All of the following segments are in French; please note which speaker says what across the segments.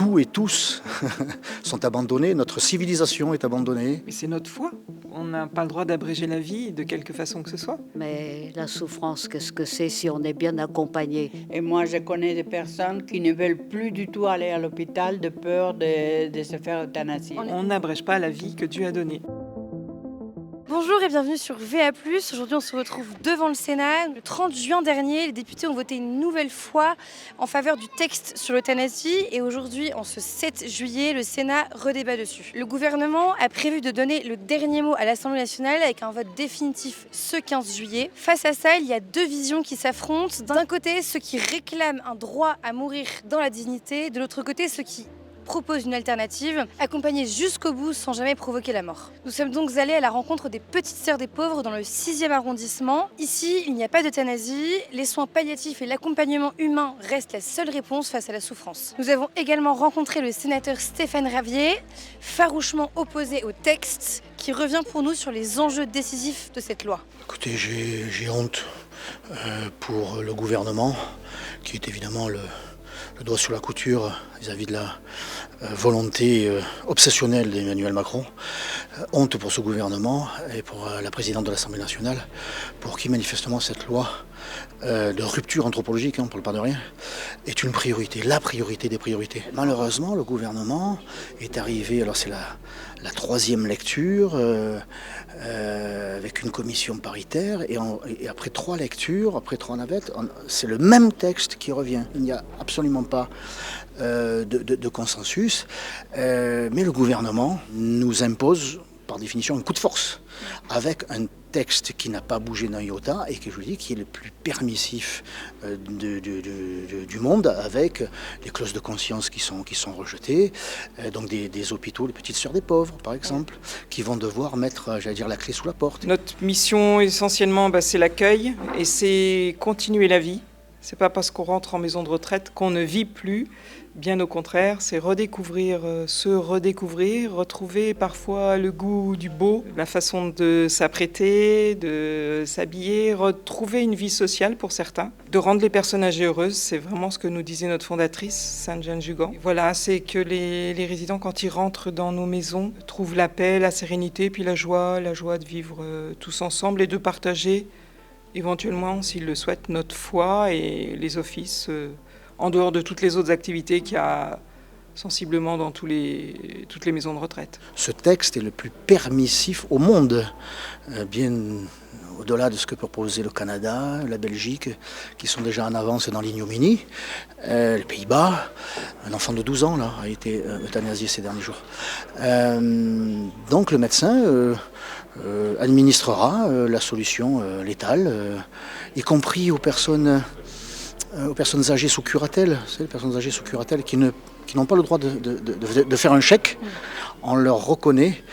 Speaker 1: tout et tous sont abandonnés, notre civilisation est abandonnée.
Speaker 2: Mais c'est notre foi. On n'a pas le droit d'abréger la vie de quelque façon que ce soit.
Speaker 3: Mais la souffrance, qu'est-ce que c'est si on est bien accompagné?
Speaker 4: Et moi, je connais des personnes qui ne veulent plus du tout aller à l'hôpital de peur de se faire euthanasier.
Speaker 2: On n'abrège pas la vie que Dieu a donnée.
Speaker 5: Bonjour et bienvenue sur VA+. Aujourd'hui, on se retrouve devant le Sénat. Le 30 juin dernier, les députés ont voté une nouvelle fois en faveur du texte sur l'euthanasie. Et aujourd'hui, en ce 7 juillet, le Sénat redébat dessus. Le gouvernement a prévu de donner le dernier mot à l'Assemblée nationale avec un vote définitif ce 15 juillet. Face à ça, il y a deux visions qui s'affrontent. D'un côté, ceux qui réclament un droit à mourir dans la dignité. De l'autre côté, ceux qui propose une alternative, accompagnée jusqu'au bout sans jamais provoquer la mort. Nous sommes donc allés à la rencontre des Petites Sœurs des Pauvres dans le 6e arrondissement. Ici, il n'y a pas d'euthanasie, les soins palliatifs et l'accompagnement humain restent la seule réponse face à la souffrance. Nous avons également rencontré le sénateur Stéphane Ravier, farouchement opposé au texte, qui revient pour nous sur les enjeux décisifs de cette loi.
Speaker 1: Écoutez, j'ai honte pour le gouvernement, qui est évidemment le doigt sur la couture vis-à-vis de la volonté obsessionnelle d'Emmanuel Macron. Honte pour ce gouvernement et pour la présidente de l'Assemblée nationale, pour qui manifestement cette loi de rupture anthropologique, on ne parle pas de rien, est une priorité, la priorité des priorités. Malheureusement, le gouvernement est arrivé, alors c'est la troisième lecture, avec une commission paritaire, et après 3 lectures, après 3 navettes, c'est le même texte qui revient. Il n'y a absolument pas de consensus, mais le gouvernement nous impose par définition un coup de force, avec un texte qui n'a pas bougé d'un iota et que je vous dis qui est le plus permissif du monde, avec des clauses de conscience qui sont rejetées, donc des hôpitaux, les Petites Sœurs des Pauvres par exemple, qui vont devoir mettre, j'allais dire, la clé sous la porte.
Speaker 2: Notre mission essentiellement, c'est l'accueil et c'est continuer la vie. C'est pas parce qu'on rentre en maison de retraite qu'on ne vit plus. Bien au contraire, c'est redécouvrir, se redécouvrir, retrouver parfois le goût du beau, la façon de s'apprêter, de s'habiller, retrouver une vie sociale pour certains, de rendre les personnes âgées heureuses. C'est vraiment ce que nous disait notre fondatrice, Sainte-Jeanne Jugan. Voilà, c'est que les résidents, quand ils rentrent dans nos maisons, trouvent la paix, la sérénité, puis la joie de vivre tous ensemble et de partager éventuellement, s'ils le souhaitent, notre foi et les offices, en dehors de toutes les autres activités qu'il y a sensiblement dans toutes les maisons de retraite.
Speaker 1: Ce texte est le plus permissif au monde, bien au-delà de ce que proposait le Canada, la Belgique, qui sont déjà en avance dans l'ignominie. Les Pays-Bas, un enfant de 12 ans là, a été euthanasié ces derniers jours. Donc le médecin administrera la solution létale, y compris aux personnes âgées sous curatelle, les personnes âgées sous curatelle qui n'ont pas le droit de faire un chèque. On leur reconnaît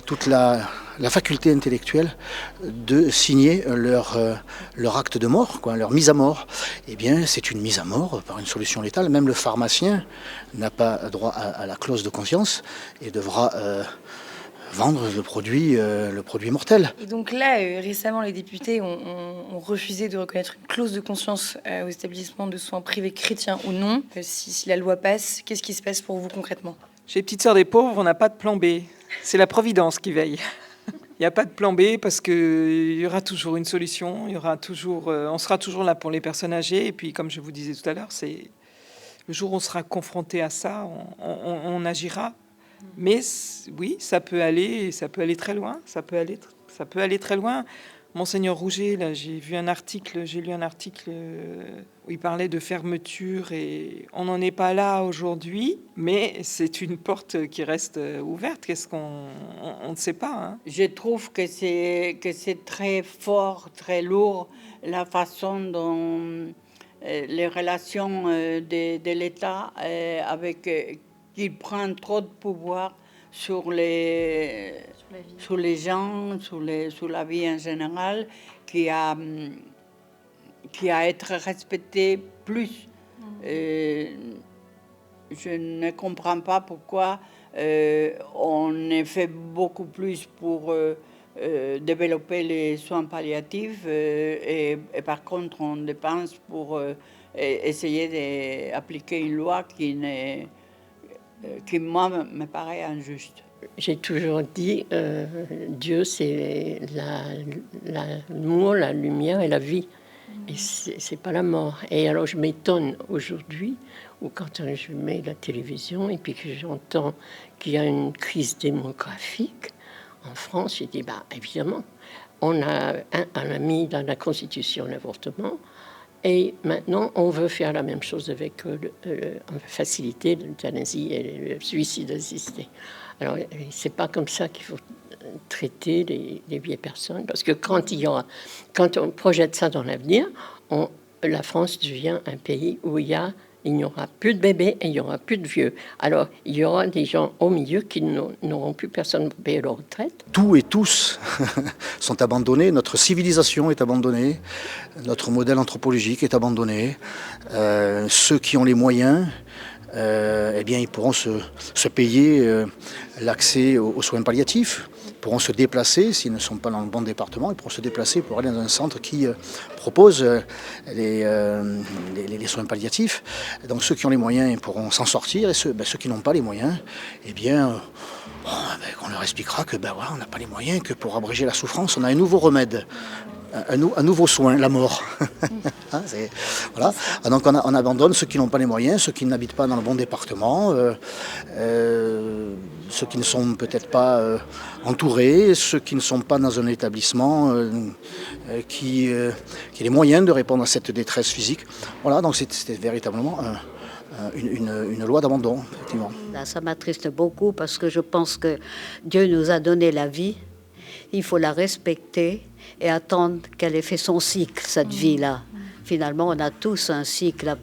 Speaker 1: toute la faculté intellectuelle de signer leur acte de mort, leur mise à mort. Eh bien, c'est une mise à mort par une solution létale. Même le pharmacien n'a pas droit à la clause de conscience et devra vendre le produit mortel.
Speaker 5: Et donc là, récemment, les députés ont refusé de reconnaître une clause de conscience aux établissements de soins privés chrétiens ou non. Si la loi passe, qu'est-ce qui se passe pour vous concrètement ?
Speaker 2: Chez les Petites Sœurs des Pauvres, on n'a pas de plan B. C'est la Providence qui veille. Il n'y a pas de plan B parce qu'il y aura toujours une solution. On sera toujours là pour les personnes âgées. Et puis, comme je vous disais tout à l'heure, c'est le jour où on sera confronté à ça, on agira. Mais oui, ça peut aller très loin. Ça peut aller très loin. Monseigneur Rouget, là, j'ai lu un article où il parlait de fermeture et on n'en est pas là aujourd'hui, mais c'est une porte qui reste ouverte. On ne sait pas. Hein.
Speaker 4: Je trouve que c'est très fort, très lourd la façon dont les relations de l'État qu'il prend trop de pouvoir sur les gens, sur la vie en général, qui a à être respecté plus. Je ne comprends pas pourquoi on ne fait beaucoup plus pour développer les soins palliatifs et par contre on dépense pour essayer d'appliquer une loi qui, moi, me paraît injuste.
Speaker 6: J'ai toujours dit, Dieu, c'est l'amour, la lumière et la vie. Et c'est pas la mort. Et alors, je m'étonne aujourd'hui, ou quand je mets la télévision et puis que j'entends qu'il y a une crise démographique en France, j'ai dit, évidemment, on a mis dans la Constitution l'avortement. Et maintenant, on veut faire la même chose avec faciliter l'euthanasie et le suicide assisté. Alors, c'est pas comme ça qu'il faut traiter les vieilles personnes, parce que quand on projette ça dans l'avenir, la France devient un pays où il n'y aura plus de bébés et il n'y aura plus de vieux. Alors, il y aura des gens au milieu qui n'auront plus personne pour payer leur retraite.
Speaker 1: Tout et tous sont abandonnés, notre civilisation est abandonnée, notre modèle anthropologique est abandonné. Ceux qui ont les moyens, eh bien, ils pourront se payer l'accès aux soins palliatifs, pourront se déplacer, s'ils ne sont pas dans le bon département, ils pourront se déplacer pour aller dans un centre qui propose les soins palliatifs. Donc ceux qui ont les moyens pourront s'en sortir, et ceux qui n'ont pas les moyens, eh bien, on leur expliquera que on n'a pas les moyens, que pour abréger la souffrance, on a un nouveau remède. Un nouveau soin, la mort. Voilà. Donc on abandonne ceux qui n'ont pas les moyens, ceux qui n'habitent pas dans le bon département, ceux qui ne sont peut-être pas entourés, ceux qui ne sont pas dans un établissement qui a les moyens de répondre à cette détresse physique. Voilà, donc c'était véritablement une loi d'abandon, effectivement.
Speaker 3: Là, ça m'attriste beaucoup parce que je pense que Dieu nous a donné la vie. Il faut la respecter et attendre qu'elle ait fait son cycle, cette vie-là. Finalement, on a tous un cycle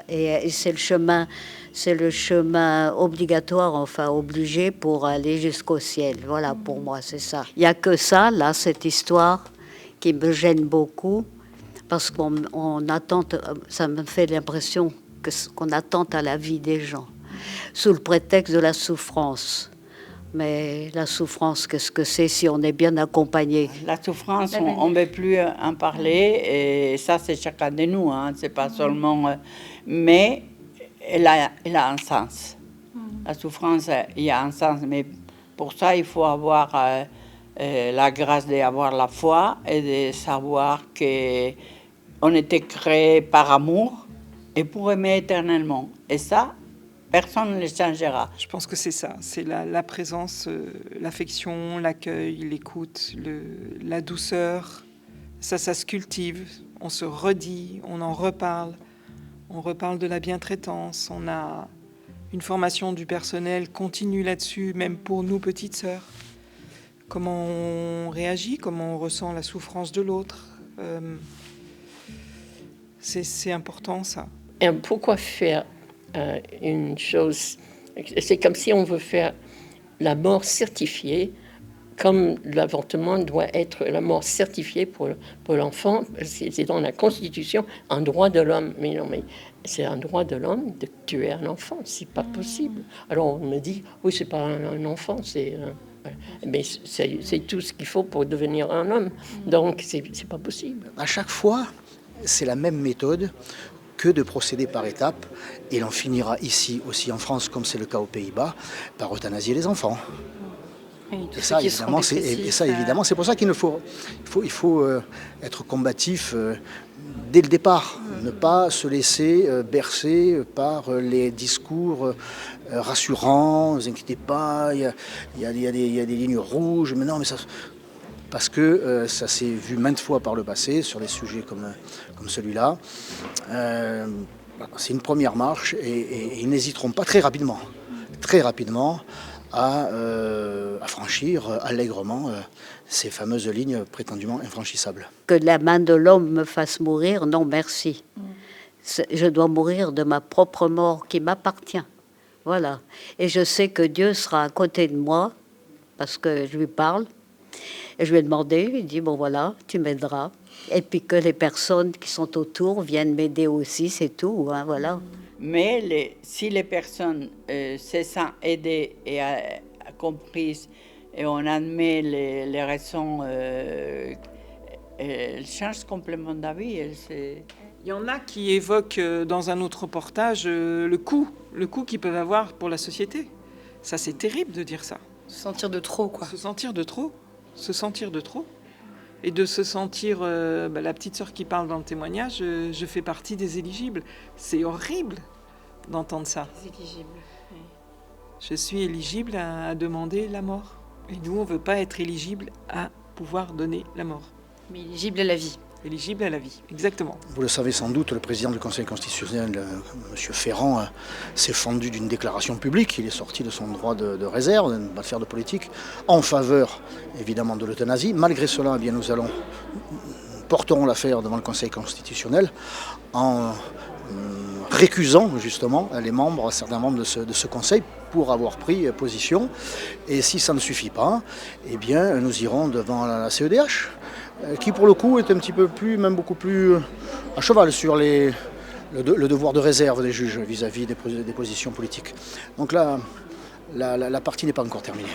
Speaker 3: et c'est le chemin obligatoire, enfin obligé pour aller jusqu'au ciel. Voilà, pour moi, c'est ça. Il n'y a que ça, là, cette histoire qui me gêne beaucoup parce qu'on attend, ça me fait l'impression qu'on attend à la vie des gens sous le prétexte de la souffrance. Mais la souffrance, qu'est-ce que c'est si on est bien accompagné?
Speaker 4: La souffrance, on ne veut plus en parler, et ça, c'est chacun de nous, hein, c'est pas seulement... mais elle a un sens. La souffrance, il y a un sens, mais pour ça, il faut avoir la grâce d'avoir la foi et de savoir qu'on était créé par amour et pour aimer éternellement. Et ça, personne ne le changera.
Speaker 2: Je pense que c'est ça, c'est la présence, l'affection, l'accueil, l'écoute, la douceur. Ça se cultive, on se redit, on en reparle. On reparle de la bientraitance, on a une formation du personnel continue là-dessus, même pour nous petites sœurs. Comment on réagit, comment on ressent la souffrance de l'autre. C'est important, ça.
Speaker 6: Et pourquoi faire une chose, c'est comme si on veut faire la mort certifiée, comme l'avortement doit être la mort certifiée pour l'enfant, c'est dans la Constitution un droit de l'homme. Mais non, mais c'est un droit de l'homme de tuer un enfant, c'est pas possible. Alors on me dit, oui, c'est pas un enfant, mais c'est tout ce qu'il faut pour devenir un homme, donc c'est pas possible.
Speaker 1: À chaque fois, c'est la même méthode que de procéder par étapes, et l'on finira ici aussi en France, comme c'est le cas aux Pays-Bas, par euthanasier les enfants. Et ça, évidemment, c'est pour ça qu'il faut être combatif dès le départ, ne pas se laisser bercer par les discours rassurants. Ne vous inquiétez pas, il y a des lignes rouges, mais non, mais ça... Parce que ça s'est vu maintes fois par le passé sur des sujets comme celui-là. C'est une première marche et ils n'hésiteront pas très rapidement à franchir allègrement ces fameuses lignes prétendument infranchissables.
Speaker 3: Que la main de l'homme me fasse mourir, non merci. Je dois mourir de ma propre mort qui m'appartient. Voilà. Et je sais que Dieu sera à côté de moi parce que je lui parle. Et je lui ai demandé, il dit, bon voilà, tu m'aideras. Et puis que les personnes qui sont autour viennent m'aider aussi, c'est tout, hein, voilà.
Speaker 4: Mais si les personnes se sentent aidées et comprises, et on admet les raisons, elles changent complètement d'avis.
Speaker 2: Il y en a qui évoquent dans un autre reportage le coût le coût qu'ils peuvent avoir pour la société. Ça, c'est terrible de dire ça.
Speaker 5: Se sentir de trop, quoi.
Speaker 2: Se sentir de trop. Se sentir de trop. Et de se sentir, la petite sœur qui parle dans le témoignage, je fais partie des éligibles. C'est horrible d'entendre ça.
Speaker 5: Les éligibles. Oui.
Speaker 2: Je suis éligible à demander la mort. Et nous, on ne veut pas être éligible à pouvoir donner la mort.
Speaker 5: Mais éligible à la vie.
Speaker 2: Éligible à la vie, exactement.
Speaker 1: Vous le savez sans doute, le président du Conseil constitutionnel, M. Ferrand, s'est fendu d'une déclaration publique. Il est sorti de son droit de réserve, de ne pas faire de politique, en faveur, évidemment, de l'euthanasie. Malgré cela, eh bien, nous porterons l'affaire devant le Conseil constitutionnel en récusant, justement, certains membres de ce Conseil pour avoir pris position. Et si ça ne suffit pas, eh bien, nous irons devant la CEDH, qui pour le coup est un petit peu plus, même beaucoup plus à cheval sur le devoir de réserve des juges vis-à-vis des positions politiques. Donc là, la partie n'est pas encore terminée.